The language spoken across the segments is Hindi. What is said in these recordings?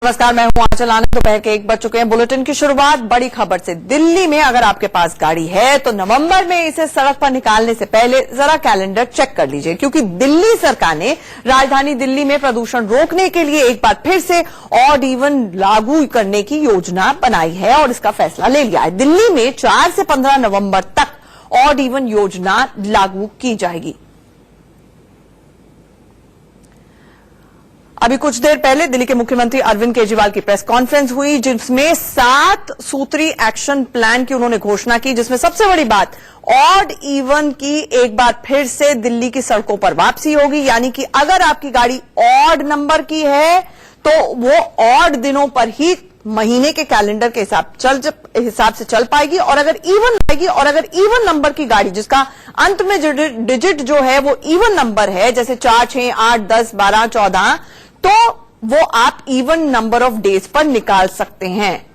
नमस्कार, मैं हूं आंचल आनंद। दोपहर के 1 बज चुके हैं। बुलेटिन की शुरुआत बड़ी खबर से। दिल्ली में अगर आपके पास गाड़ी है तो नवंबर में इसे सड़क पर निकालने से पहले जरा कैलेंडर चेक कर लीजिए, क्योंकि दिल्ली सरकार ने राजधानी दिल्ली में प्रदूषण रोकने के लिए एक बार फिर से ऑड इवन लागू करने की योजना बनाई है और इसका फैसला ले लिया है। दिल्ली में 4 से 15 नवंबर तक ऑड इवन योजना लागू की जाएगी। अभी कुछ देर पहले दिल्ली के मुख्यमंत्री अरविंद केजरीवाल की प्रेस कॉन्फ्रेंस हुई, जिसमें 7 सूत्री एक्शन प्लान की उन्होंने घोषणा की, जिसमें सबसे बड़ी बात ऑड इवन की एक बार फिर से दिल्ली की सड़कों पर वापसी होगी। यानी कि अगर आपकी गाड़ी ऑड नंबर की है तो वो ऑड दिनों पर ही महीने के कैलेंडर के हिसाब से चल पाएगी, और अगर इवन आएगी और अगर इवन नंबर की गाड़ी जिसका अंत में डिजिट जो है वो इवन नंबर है, जैसे 4, 6, 8, 10, 12, 14, तो वो आप इवन नंबर ऑफ डेज पर निकाल सकते हैं।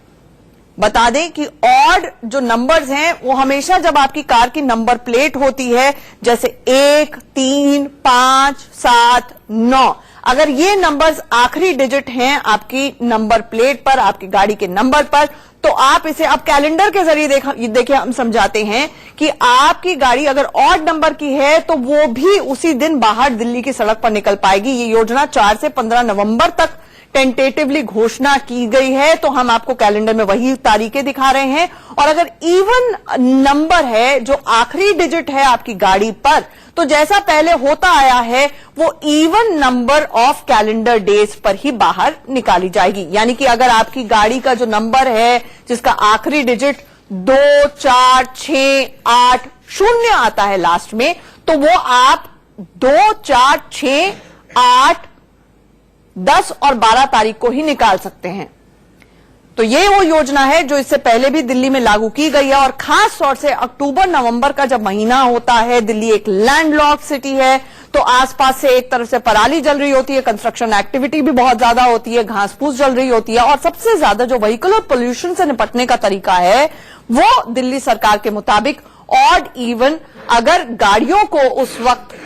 बता दें कि ऑड जो नंबर्स हैं वो हमेशा जब आपकी कार की नंबर प्लेट होती है, जैसे 1, 3, 5, 7, 9, अगर ये नंबर्स आखिरी डिजिट हैं आपकी नंबर प्लेट पर, आपकी गाड़ी के नंबर पर, तो आप इसे अब कैलेंडर के जरिए देखिए हम समझाते हैं कि आपकी गाड़ी अगर ऑड नंबर की है तो वो भी उसी दिन बाहर दिल्ली की सड़क पर निकल पाएगी। ये योजना 4 से 15 नवंबर तक टेंटेटिवली घोषणा की गई है, तो हम आपको कैलेंडर में वही तारीखें दिखा रहे हैं। और अगर इवन नंबर है, जो आखिरी डिजिट है आपकी गाड़ी पर, तो जैसा पहले होता आया है वो even number of calendar days पर ही बाहर निकाली जाएगी। यानी कि अगर आपकी गाड़ी का जो नंबर है जिसका आखिरी डिजिट 2, 4, 6, 8, 0 आता है लास्ट में, तो वो आप 2, 4, 6, 8, 10 और 12 तारीख को ही निकाल सकते हैं। तो ये वो योजना है जो इससे पहले भी दिल्ली में लागू की गई है, और खास तौर से अक्टूबर नवंबर का जब महीना होता है, दिल्ली एक लैंडलॉक्ड सिटी है, तो आसपास से एक तरफ से पराली जल रही होती है, कंस्ट्रक्शन एक्टिविटी भी बहुत ज्यादा होती है, घास फूस जल रही होती है, और सबसे ज्यादा जो व्हीकल पोल्यूशन से निपटने का तरीका है वो दिल्ली सरकार के मुताबिक ऑड इवन, अगर गाड़ियों को उस वक्त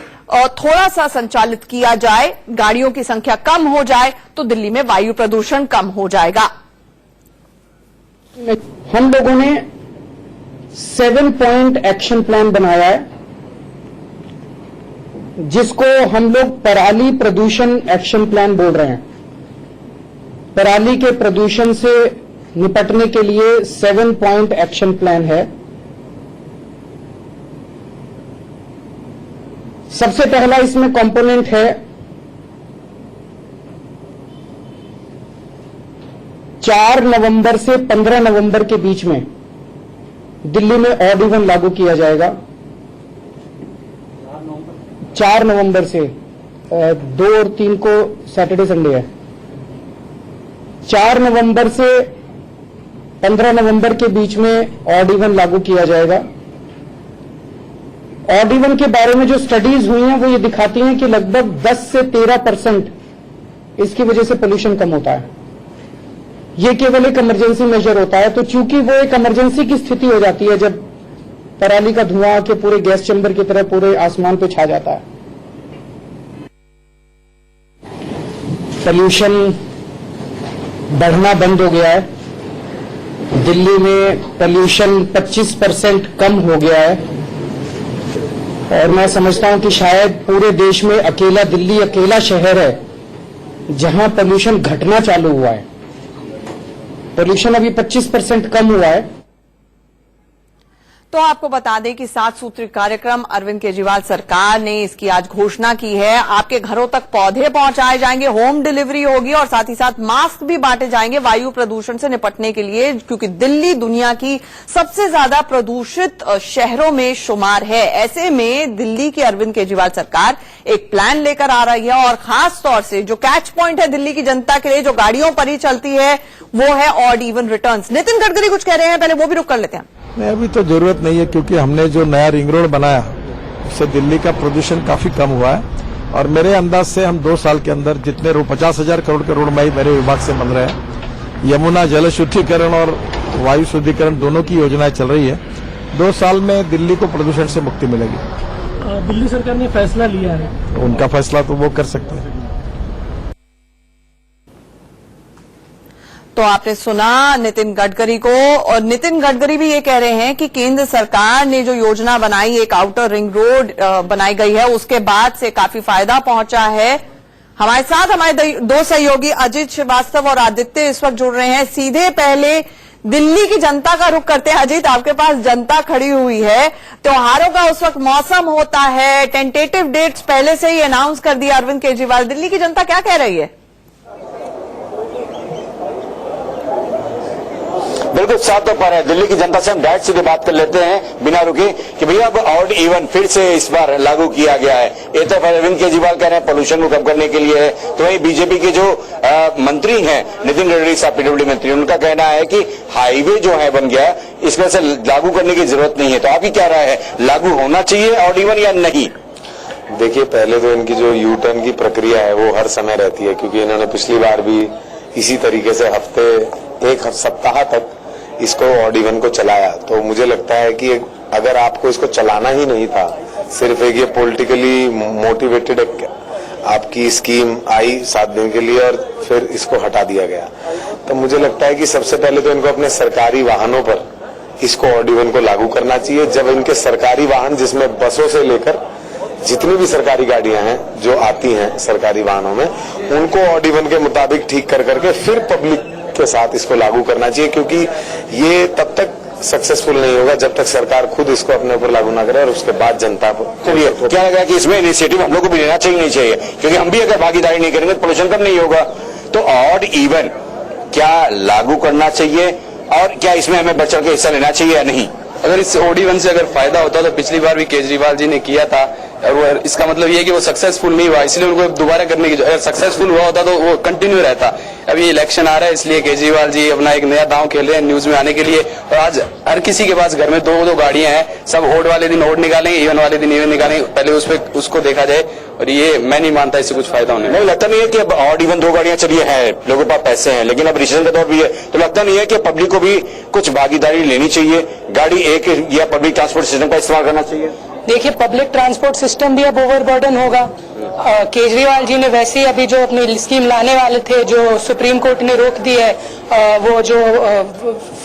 थोड़ा सा संचालित किया जाए, गाड़ियों की संख्या कम हो जाए, तो दिल्ली में वायु प्रदूषण कम हो जाएगा। हम लोगों ने 7 पॉइंट एक्शन प्लान बनाया है, जिसको हम लोग पराली प्रदूषण एक्शन प्लान बोल रहे हैं। पराली के प्रदूषण से निपटने के लिए 7 पॉइंट एक्शन प्लान है। सबसे पहला इसमें कंपोनेंट है 4 नवंबर से 15 नवंबर के बीच में दिल्ली में ऑड इवन लागू किया जाएगा। 4 नवंबर से 2 और 3 को सैटरडे संडे है। 4 नवंबर से 15 नवंबर के बीच में ऑड इवन लागू किया जाएगा। ऑड इवन के बारे में जो स्टडीज हुई हैं वो ये दिखाती हैं कि लगभग 10 से 13% इसकी वजह से पोल्यूशन कम होता है। ये केवल एक इमरजेंसी मेजर होता है, तो चूंकि वो एक इमरजेंसी की स्थिति हो जाती है जब पराली का धुआं के पूरे गैस चैम्बर की तरह पूरे आसमान पे छा जाता है। पोल्यूशन बढ़ना बंद हो गया है। दिल्ली में पोल्यूशन 25% कम हो गया है, और मैं समझता हूं कि शायद पूरे देश में अकेला दिल्ली अकेला शहर है जहां पोल्यूशन घटना चालू हुआ है। पोल्यूशन अभी 25% कम हुआ है। तो आपको बता दें कि 7 सूत्री कार्यक्रम अरविंद केजरीवाल सरकार ने इसकी आज घोषणा की है। आपके घरों तक पौधे पहुंचाए जाएंगे, होम डिलीवरी होगी, और साथ ही साथ मास्क भी बांटे जाएंगे वायु प्रदूषण से निपटने के लिए, क्योंकि दिल्ली दुनिया की सबसे ज्यादा प्रदूषित शहरों में शुमार है। ऐसे में दिल्ली की अरविंद केजरीवाल सरकार एक प्लान लेकर आ रही है, और खास तौर से जो कैच पॉइंट है दिल्ली की जनता के लिए, जो गाड़ियों पर ही चलती है, वो है odd even returns. Nitin Gadkari कुछ कह रहे हैं, पहले वो भी रुक कर लेते हैं। नहीं, अभी तो जरूरत नहीं है, क्योंकि हमने जो नया रिंग रोड बनाया उससे दिल्ली का प्रदूषण काफी कम हुआ है, और मेरे अंदाज से हम 2 साल के अंदर जितने 50,000 करोड़ के रोड मेरे विभाग से बन रहे हैं, यमुना जल शुद्धिकरण और वायु शुद्धिकरण दोनों की योजनाएं चल रही है। 2 साल में दिल्ली को प्रदूषण से मुक्ति मिलेगी। दिल्ली सरकार ने फैसला लिया है, उनका फैसला तो वो कर सकते हैं। तो आपने सुना नितिन गडकरी को, और नितिन गडकरी भी ये कह रहे हैं कि केंद्र सरकार ने जो योजना बनाई, एक आउटर रिंग रोड बनाई गई है, उसके बाद से काफी फायदा पहुंचा है। हमारे साथ हमारे दो सहयोगी अजित श्रीवास्तव और आदित्य इस वक्त जुड़ रहे हैं। सीधे पहले दिल्ली की जनता का रुख करते हैं। अजीत, आपके पास जनता खड़ी हुई है, त्योहारों का उस वक्त मौसम होता है, टेंटेटिव डेट्स पहले से ही अनाउंस कर दिया अरविंद केजरीवाल। दिल्ली की जनता क्या कह रही है? बिल्कुल साफ तौर पर है। दिल्ली की जनता से हम डायरेक्ट सीधे बात कर लेते हैं बिना रुके कि भैया अब ऑड इवन फिर से इस बार लागू किया गया है। एक तरफ अरविंद केजरीवाल कह रहे हैं पोल्यूशन को कम करने के लिए है, तो वहीं बीजेपी के जो मंत्री हैं नितिन गडकरी साहब, पीडब्ल्यूडी मंत्री, उनका कहना है कि हाईवे जो है बन गया, इस वजह से लागू करने की जरूरत नहीं है। तो आपकी क्या राय है, लागू होना चाहिए ऑड इवन या नहीं? देखिए, पहले तो इनकी जो यू टर्न की प्रक्रिया है वो हर समय रहती है, क्योंकि इन्होंने पिछली बार भी इसी तरीके से एक सप्ताह तक इसको ऑड इवन को चलाया। तो मुझे लगता है कि अगर आपको इसको चलाना ही नहीं था, सिर्फ एक ये पॉलिटिकली मोटिवेटेड आपकी स्कीम आई 7 दिन के लिए और फिर इसको हटा दिया गया, तो मुझे लगता है कि सबसे पहले तो इनको अपने सरकारी वाहनों पर इसको ऑड इवन को लागू करना चाहिए। जब इनके सरकारी वाहन, जिसमें बसों से लेकर जितनी भी सरकारी गाड़ियां हैं जो आती हैं सरकारी वाहनों में, उनको ऑड इवन के मुताबिक ठीक कर करके फिर पब्लिक के साथ इसको लागू करना चाहिए, क्योंकि ये तब तक सक्सेसफुल नहीं होगा जब तक सरकार खुद इसको अपने ऊपर लागू ना करे और उसके बाद जनता को। चलिए, क्या लग रहा है कि इसमें इनिशिएटिव हम लोग को भी लेना चाहिए नहीं चाहिए? क्योंकि हम भी अगर भागीदारी नहीं करेंगे तो पोल्यूशन कम नहीं होगा। तो ऑड इवन क्या लागू करना चाहिए और क्या इसमें हमें बढ़ चढ़ के हिस्सा लेना चाहिए या नहीं? अगर इस ऑड इवन से अगर फायदा होता तो पिछली बार भी केजरीवाल जी ने किया था, और वो इसका मतलब ये है कि वो सक्सेसफुल नहीं हुआ, इसलिए उनको दोबारा करने की, अगर सक्सेसफुल हुआ होता तो वो कंटिन्यू रहता। अभी इलेक्शन आ रहा है, इसलिए केजरीवाल जी अपना एक नया दांव खेल रहे हैं न्यूज में आने के लिए। और आज हर किसी के पास घर में दो गाड़ियां हैं, सब ऑड वाले दिन ऑड निकालेंगे, इवन वाले दिन इवन निकालेंगे, पहले उसको देखा जाए। और ये मैं नहीं मानता इससे कुछ फायदा होने। नहीं लगता नहीं है कि अब ऑड इवन 2 गाड़ियां चलिए है, लोगों के पास पैसे हैं, लेकिन अब रिसेशन का दौर भी है, तो लगता नहीं है कि पब्लिक को भी कुछ भागीदारी लेनी चाहिए, गाड़ी एक या पब्लिक ट्रांसपोर्ट सिस्टम का इस्तेमाल करना चाहिए? देखिए, पब्लिक ट्रांसपोर्ट सिस्टम भी अब ओवरबर्डन होगा। केजरीवाल जी ने वैसे ही अभी जो अपनी स्कीम लाने वाले थे, जो सुप्रीम कोर्ट ने रोक दी है, वो जो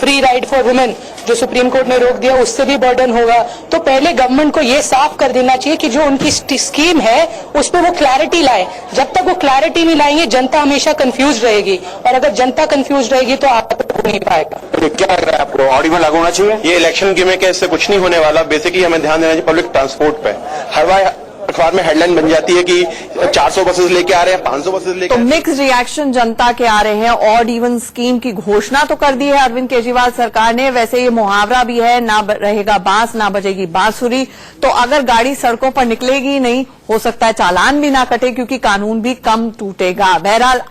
फ्री राइड फॉर वुमेन जो सुप्रीम कोर्ट ने रोक दिया, उससे भी बर्डन होगा। तो पहले गवर्नमेंट को ये साफ कर देना चाहिए कि जो उनकी स्कीम है उस पर वो क्लैरिटी लाए। जब तक वो क्लैरिटी नहीं लाएंगे, जनता हमेशा कंफ्यूज रहेगी, और अगर जनता कंफ्यूज रहेगी तो आप हो नहीं पाएगा। क्या लग रहा है आपको, ऑड इवन लागू होना चाहिए? ये इलेक्शन गिमिक है, इससे कुछ नहीं होने वाला। बेसिकली हमें ध्यान देना चाहिए पब्लिक ट्रांसपोर्ट पे। हर बार अखबार में हेडलाइन बन जाती है कि 400 बसेस लेके आ रहे हैं, 500 बसेस लेके। तो मिक्स रिएक्शन जनता के आ रहे हैं। ऑड इवन स्कीम की घोषणा तो कर दी है अरविंद केजरीवाल सरकार ने। वैसे ये मुहावरा भी है, ना रहेगा बांस ना बजेगी बांसुरी। तो अगर गाड़ी सड़कों पर निकलेगी नहीं, हो सकता है चालान भी ना कटे, क्योंकि कानून भी कम टूटेगा। बहरहाल